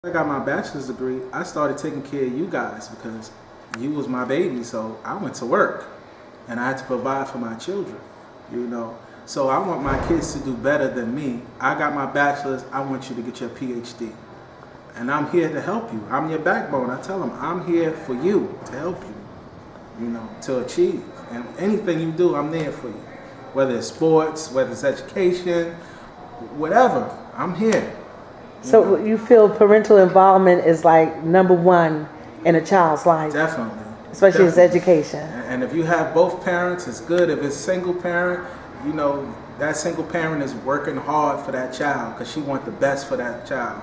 I got my bachelor's degree, I started taking care of you guys because you was my baby. So I went to work and I had to provide for my children, you know. So I want my kids to do better than me. I got my bachelor's, I want you to get your PhD. And I'm here to help you. I'm your backbone. I tell them I'm here for you, to help you, you know, to achieve. And anything you do, I'm there for you. Whether it's sports, whether it's education, whatever, I'm here. So you feel parental involvement is like number one in a child's life, Definitely. especially his Definitely. education. And if you have both parents, it's good. If it's single parent, you know, that single parent is working hard for that child because she wants the best for that child.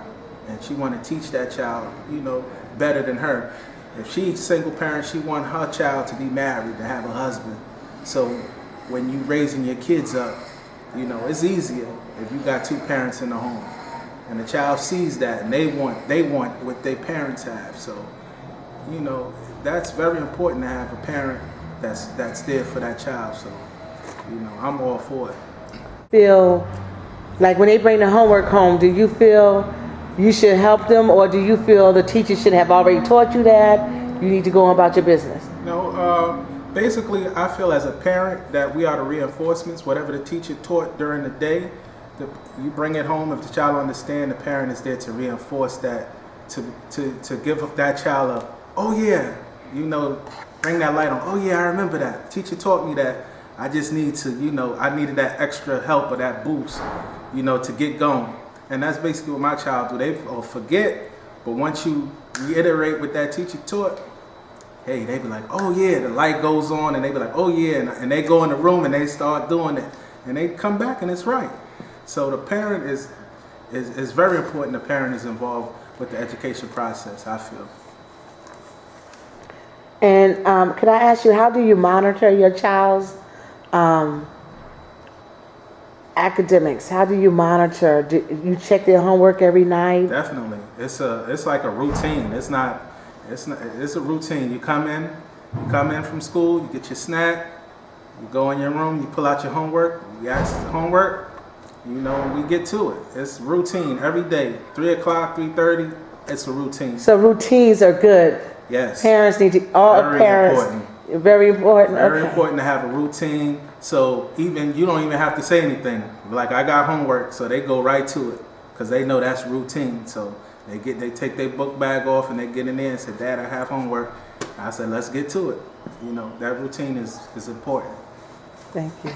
And she want to teach that child, you know, better than her. If she's single parent, she want her child to be married, to have a husband. So when you raising your kids up, you know, it's easier if you got two parents in the home. And the child sees that and they want what their parents have. So, you know, that's very important to have a parent that's there for that child. So, you know, I'm all for it. Feel like when they bring the homework home, do you feel you should help them, or do you feel the teacher should have already taught you that you need to go on about your business? No, basically, I feel as a parent that we are the reinforcements. Whatever the teacher taught during the day, you bring it home. If the child understands, the parent is there to reinforce that, to give that child a, oh yeah, you know, bring that light on. Oh yeah, I remember that. The teacher taught me that. I just need to, you know, I needed that extra help or that boost, you know, to get going. And that's basically what my child do. They forget, but once you reiterate what that teacher taught, hey, they be like, oh yeah, the light goes on, and they be like, oh yeah, and they go in the room and they start doing it, and they come back and it's right. So the parent is very important. The parent is involved with the education process, I feel. And could I ask you, how do you monitor your child's academics? How do you monitor? Do you check their homework every night? Definitely, it's like a routine. It's a routine. You come in from school, you get your snack, you go in your room, you pull out your homework, you ask the homework, you know, and we get to it. It's routine every day. 3 o'clock, 3:30. It's a routine. So routines are good. Yes. Parents need to. All Very parents. important. Very important. Very Okay. important to have a routine. So you don't even have to say anything. Like, I got homework, so they go right to it because they know that's routine. So they take their book bag off and they get in there and say, Dad, I have homework. I said, let's get to it. You know, that routine is important. Thank you.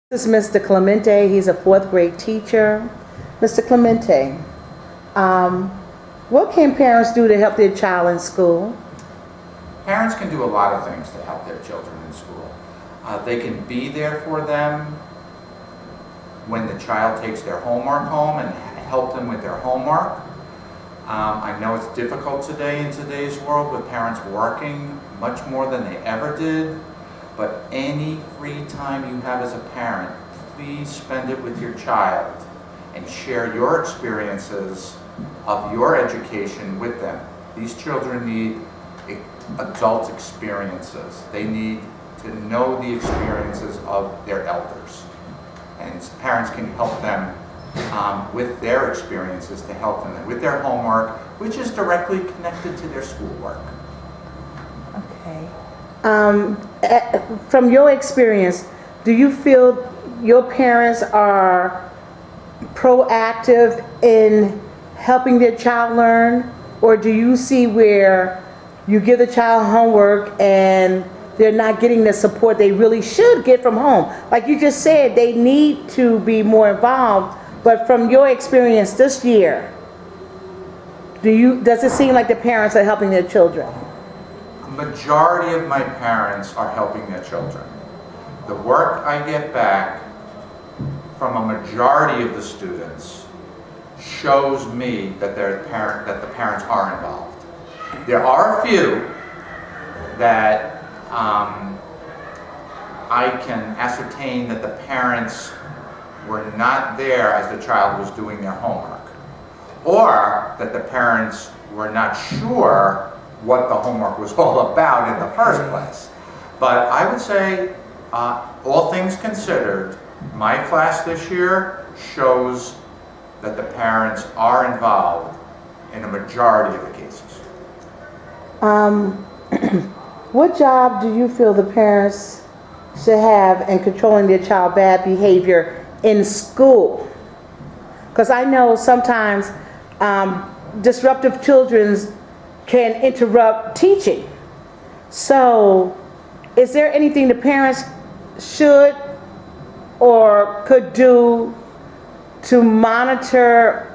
This is Mr. Clemente. He's a fourth grade teacher. Mr. Clemente, what can parents do to help their child in school? Parents can do a lot of things to help their children in school. They can be there for them when the child takes their homework home and help them with their homework. I know it's difficult today in today's world with parents working much more than they ever did, but any free time you have as a parent, please spend it with your child and share your experiences of your education with them. These children need adult experiences. They need to know the experiences of their elders. And parents can help them with their experiences to help them with their homework, which is directly connected to their schoolwork. Okay. From your experience, do you feel your parents are proactive in helping their child learn, or do you see where you give the child homework and they're not getting the support they really should get from home? Like you just said, they need to be more involved, but from your experience this year, does it seem like the parents are helping their children? A majority of my parents are helping their children. The work I get back from a majority of the students shows me that the parents are involved. There are a few that I can ascertain that the parents were not there as the child was doing their homework, or that the parents were not sure what the homework was all about in the first place. But I would say, all things considered, my class this year shows that the parents are involved in a majority of the cases. What job do you feel the parents should have in controlling their child's bad behavior in school? Because I know sometimes disruptive children can interrupt teaching. So, is there anything the parents should or could do to monitor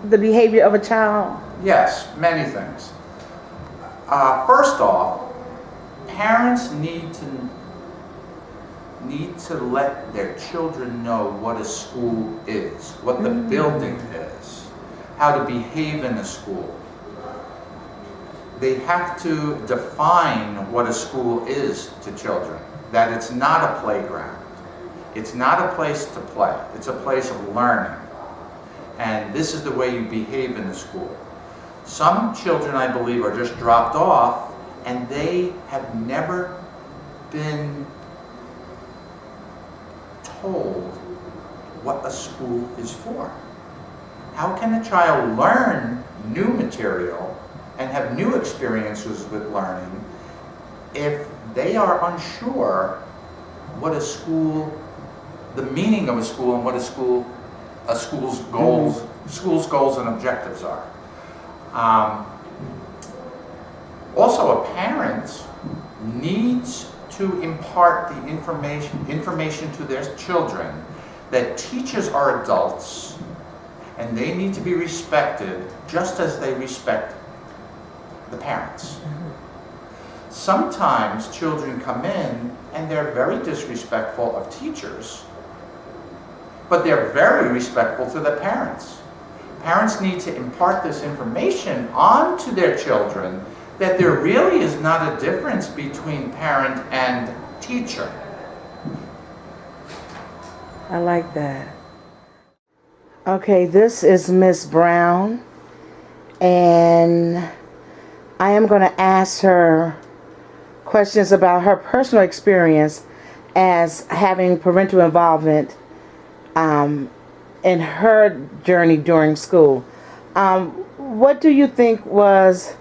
the behavior of a child? Yes, many things. First off, parents need to let their children know what a school is, what the building is, how to behave in a school. They have to define what a school is to children, that it's not a playground. It's not a place to play. It's a place of learning. And this is the way you behave in the school. Some children, I believe, are just dropped off and they have never been told what a school is for. How can a child learn new material and have new experiences with learning if they are unsure what a school, the meaning of a school, and what a school's goals and objectives are? Also, a parent needs to impart the information to their children that teachers are adults and they need to be respected just as they respect the parents. Sometimes children come in and they're very disrespectful of teachers, but they're very respectful to the parents. Parents need to impart this information onto their children that there really is not a difference between parent and teacher. I like that. Okay, this is Miss Brown, and I am going to ask her questions about her personal experience as having parental involvement in her journey during school. What do you think was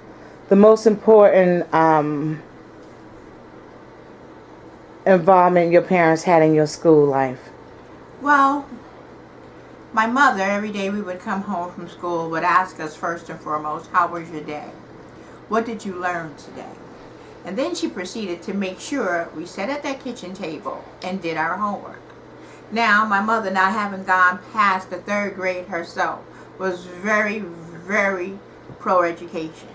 the most important involvement your parents had in your school life? Well, my mother, every day we would come home from school, would ask us first and foremost, how was your day? What did you learn today? And then she proceeded to make sure we sat at that kitchen table and did our homework. Now, my mother, not having gone past the 3rd grade herself, was very, very pro-education.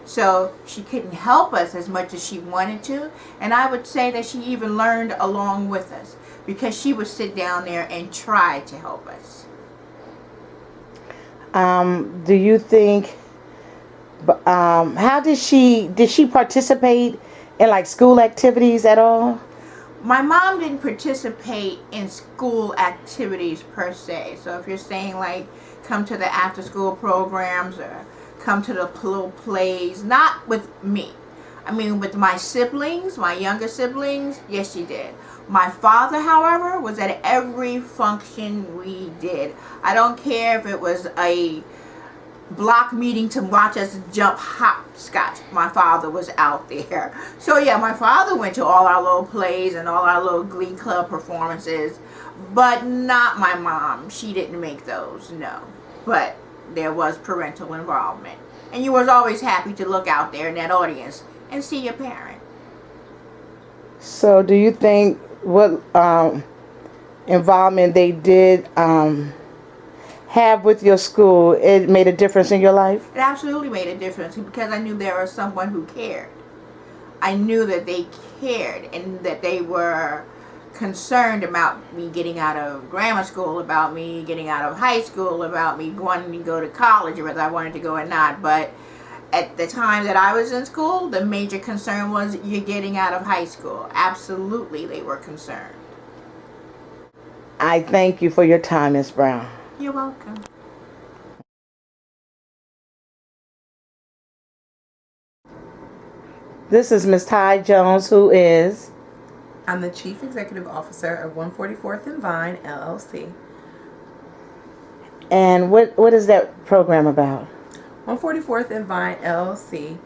So she couldn't help us as much as she wanted to, and I would say that she even learned along with us because she would sit down there and try to help us. Do you think, how did she participate in like school activities at all? My mom didn't participate in school activities per se. So if you're saying like come to the after school programs or come to the little plays, not with me. I mean with my siblings, my younger siblings, yes she did. My father, however, was at every function we did. I don't care if it was a block meeting to watch us jump hopscotch. My father was out there. So yeah, my father went to all our little plays and all our little glee club performances, but not my mom. She didn't make those, no. But there was parental involvement. And you was always happy to look out there in that audience and see your parent. So do you think what involvement they did have with your school, it made a difference in your life? It absolutely made a difference because I knew there was someone who cared. I knew that they cared and that they were concerned about me getting out of grammar school, about me getting out of high school, about me wanting to go to college, or whether I wanted to go or not. But at the time that I was in school, the major concern was you're getting out of high school. Absolutely, they were concerned. I thank you for your time, Ms. Brown. You're welcome. This is Ms. Ty Jones, who is... I'm the Chief Executive Officer of 144th and Vine, LLC. And what is that program about? 144th and Vine LLC,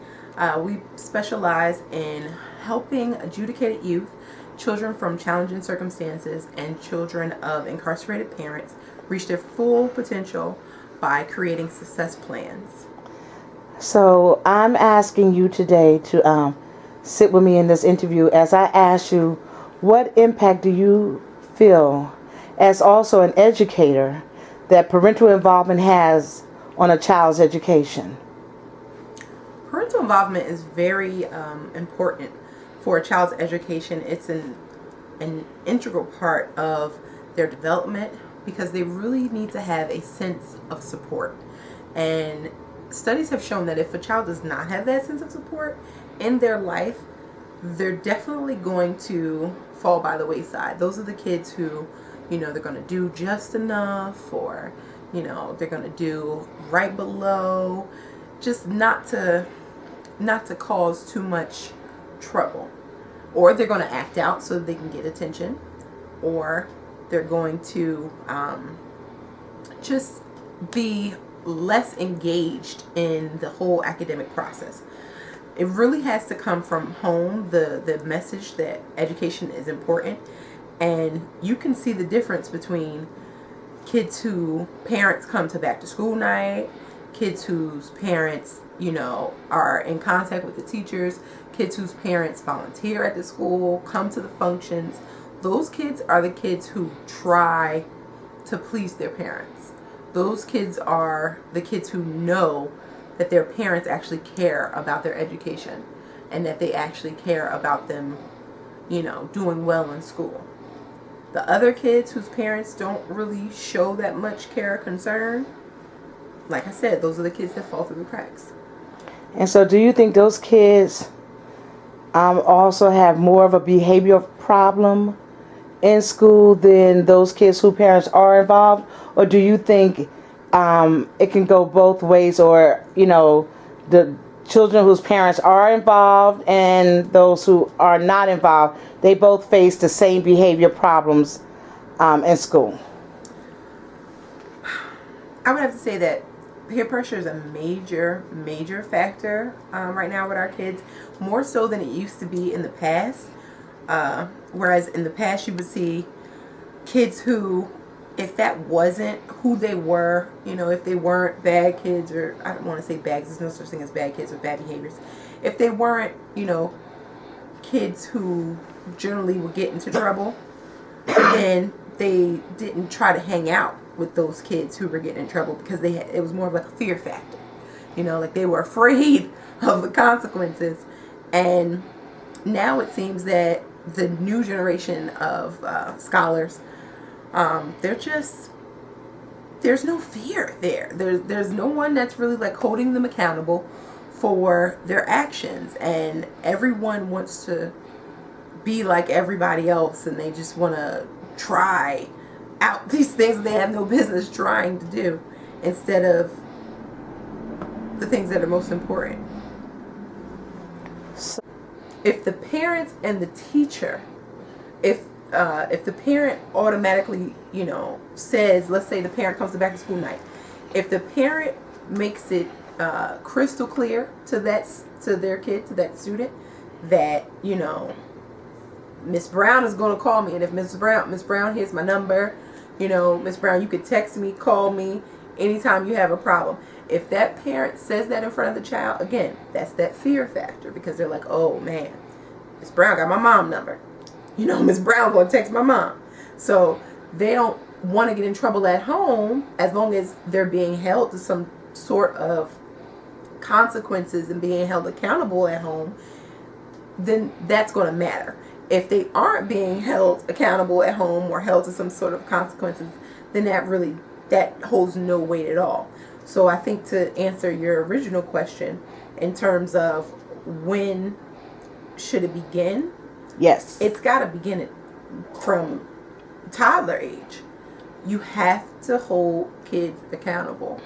we specialize in helping adjudicated youth, children from challenging circumstances, and children of incarcerated parents reach their full potential by creating success plans. So I'm asking you today to sit with me in this interview as I ask you, what impact do you feel, as also an educator, that parental involvement has on a child's education? Parental involvement is very important for a child's education. It's an integral part of their development because they really need to have a sense of support. And studies have shown that if a child does not have that sense of support in their life, they're definitely going to fall by the wayside. Those are the kids who, they're going to do just enough, or, they're going to do right below, just not to cause too much trouble. Or they're going to act out so they can get attention, or they're going to just be less engaged in the whole academic process. It really has to come from home, the message that education is important. And you can see the difference between kids who parents come to back to school night, kids whose parents, are in contact with the teachers, kids whose parents volunteer at the school, come to the functions. Those kids are the kids who try to please their parents. Those kids are the kids who know that their parents actually care about their education and that they actually care about them, doing well in school. The other kids whose parents don't really show that much care or concern, like I said, those are the kids that fall through the cracks. And so do you think those kids also have more of a behavioral problem in school than those kids whose parents are involved? Or do you think it can go both ways, or, the children whose parents are involved and those who are not involved, they both face the same behavior problems in school? I would have to say that peer pressure is a major factor right now with our kids, more so than it used to be in the past. Whereas in the past you would see kids who, if that wasn't who they were, if they weren't bad kids, or I don't want to say bad, there's no such thing as bad kids with bad behaviors. If they weren't, kids who generally would get into trouble, then they didn't try to hang out with those kids who were getting in trouble because it was more of like a fear factor. Like they were afraid of the consequences. And now it seems that the new generation of scholars, there's no fear there. There's no one that's really like holding them accountable for their actions, and everyone wants to be like everybody else, and they just want to try out these things they have no business trying to do instead of the things that are most important. If the parents and the teacher, if the parent automatically, says, let's say the parent comes to back to school night, if the parent makes it crystal clear to their kid, to that student, that Miss Brown is going to call me, and if Miss Brown, here's my number, Miss Brown, you could text me, call me anytime you have a problem. If that parent says that in front of the child, again, that's that fear factor, because they're like, oh man, Miss Brown got my mom number. Miss Brown going to text my mom. So they don't want to get in trouble at home as long as they're being held to some sort of consequences and being held accountable at home, then that's going to matter. If they aren't being held accountable at home or held to some sort of consequences, then that holds no weight at all. So I think, to answer your original question in terms of when should it begin, Yes. it's got to begin from toddler age. You have to hold kids accountable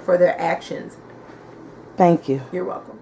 for their actions. Thank you. You're welcome.